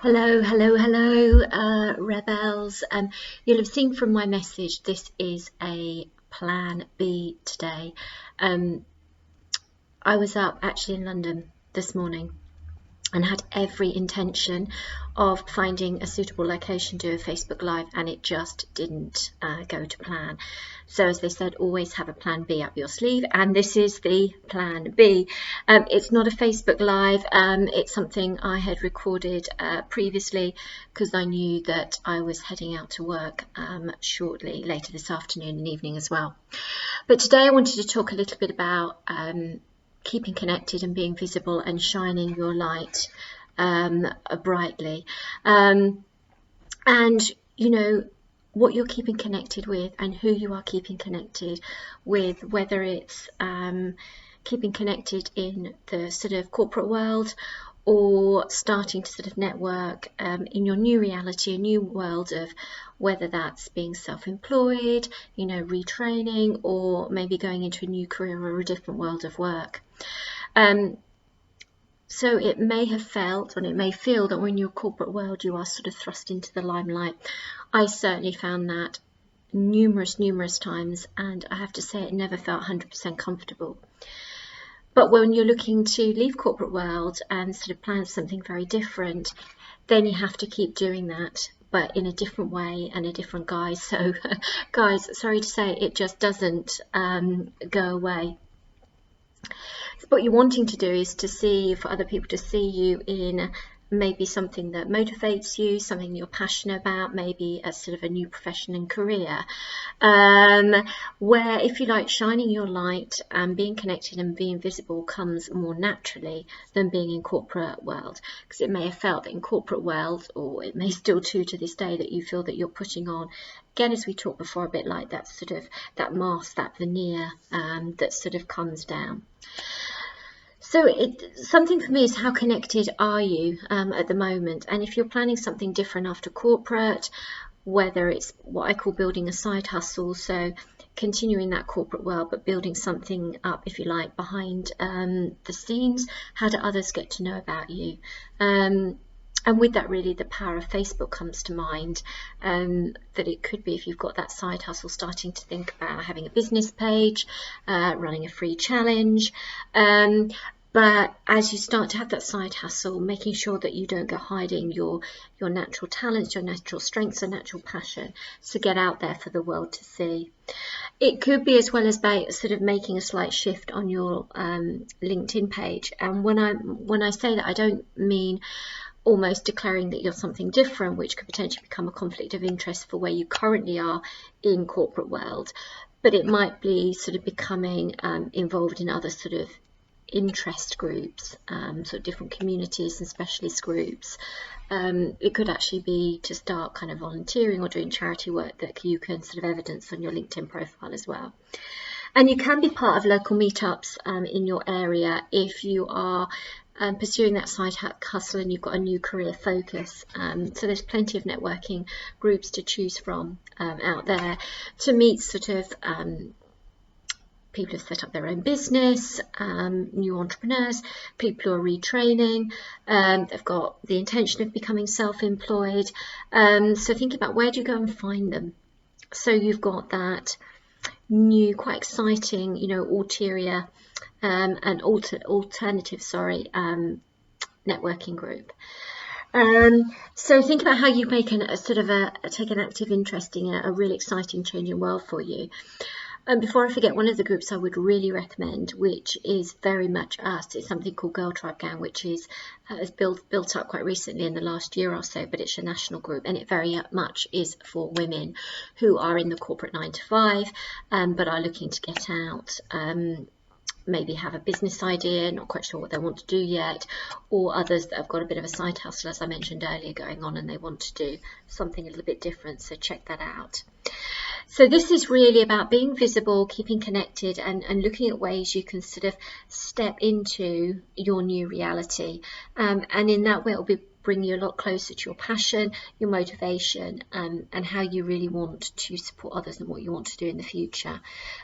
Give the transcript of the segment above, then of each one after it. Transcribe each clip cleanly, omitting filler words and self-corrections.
Hello, hello, hello, rebels. You'll have seen from my message, this is a plan B today. I was up actually in London this morning and had every intention of finding a suitable location to do a Facebook Live, and it just didn't go to plan. So as they said, always have a plan B up your sleeve, and this is the plan B. It's not a Facebook Live, it's something I had recorded previously because I knew that I was heading out to work shortly later this afternoon and evening as well. But today I wanted to talk a little bit about keeping connected and being visible and shining your light brightly, and you know what you're keeping connected with and who you are keeping connected with, whether it's keeping connected in the sort of corporate world or starting to sort of network in your new reality, a new world of whether that's being self-employed, retraining, or maybe going into a new career or a different world of work. So it may have felt, and it may feel, that when you're in your corporate world you are sort of thrust into the limelight. I certainly found that numerous times, and I have to say it never felt 100% comfortable. But when you're looking to leave corporate world and sort of plan something very different, then you have to keep doing that, but in a different way and a different guise. So guys, sorry to say, it just doesn't go away. What you're wanting to do is to see, for other people to see you in maybe something that motivates you, something you're passionate about, maybe a sort of a new profession and career, where, if you like, shining your light and being connected and being visible comes more naturally than being in corporate world. Because it may have felt that in corporate world, or it may still to this day, that you feel that you're putting on, again, as we talked before, a bit like that sort of that mask, that veneer that sort of comes down. So something for me is, how connected are you at the moment? And if you're planning something different after corporate, whether it's what I call building a side hustle, so continuing that corporate world but building something up, if you like, behind the scenes, how do others get to know about you? And with that, really, the power of Facebook comes to mind, that it could be, if you've got that side hustle, starting to think about having a business page, running a free challenge. But as you start to have that side hustle, making sure that you don't go hiding your natural talents, your natural strengths, and natural passion, to get out there for the world to see. It could be as well as by sort of making a slight shift on your LinkedIn page. And when I say that, I don't mean almost declaring that you're something different, which could potentially become a conflict of interest for where you currently are in corporate world, but it might be sort of becoming involved in other sort of interest groups, sort of different communities and specialist groups. It could actually be to start kind of volunteering or doing charity work that you can sort of evidence on your LinkedIn profile as well. And you can be part of local meetups in your area if you are pursuing that side hustle and you've got a new career focus. So there's plenty of networking groups to choose from out there to meet sort of people who've set up their own business, new entrepreneurs, people who are retraining, they've got the intention of becoming self-employed. So think about, where do you go and find them? So you've got that new, quite exciting, ulterior and alternative, networking group. So think about how you make take an active interest in a really exciting, changing world for you. And before I forget, one of the groups I would really recommend, which is very much us, is something called Girl Tribe Gang, which is has built up quite recently in the last year or so, but it's a national group, and it very much is for women who are in the corporate 9 to 5, but are looking to get out, maybe have a business idea, not quite sure what they want to do yet, or others that have got a bit of a side hustle, as I mentioned earlier, going on, and they want to do something a little bit different. So check that out. So this is really about being visible, keeping connected, and looking at ways you can sort of step into your new reality. And in that way, it will bring you a lot closer to your passion, your motivation, and how you really want to support others and what you want to do in the future.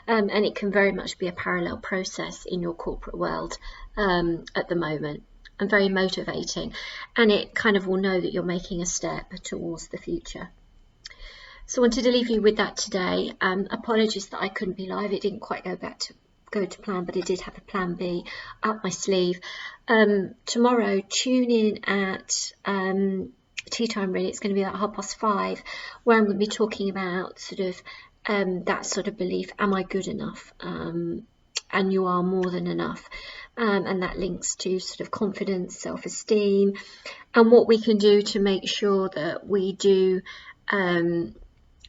And it can very much be a parallel process in your corporate world at the moment. and very motivating, and it kind of will know that you're making a step towards the future. So I wanted to leave you with that today. Apologies that I couldn't be live. It didn't quite go to plan, but I did have a plan B up my sleeve. Tomorrow, tune in at tea time, really. It's going to be at 5:30, where I'm going to be talking about sort of that sort of belief, am I good enough? And you are more than enough. And that links to sort of confidence, self-esteem, and what we can do to make sure that we do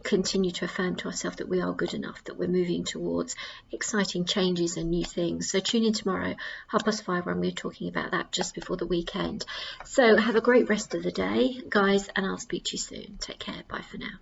continue to affirm to ourselves that we are good enough, that we're moving towards exciting changes and new things. So tune in tomorrow, 5:30, where I'm going to be talking about that just before the weekend. So have a great rest of the day, guys, and I'll speak to you soon. Take care. Bye for now.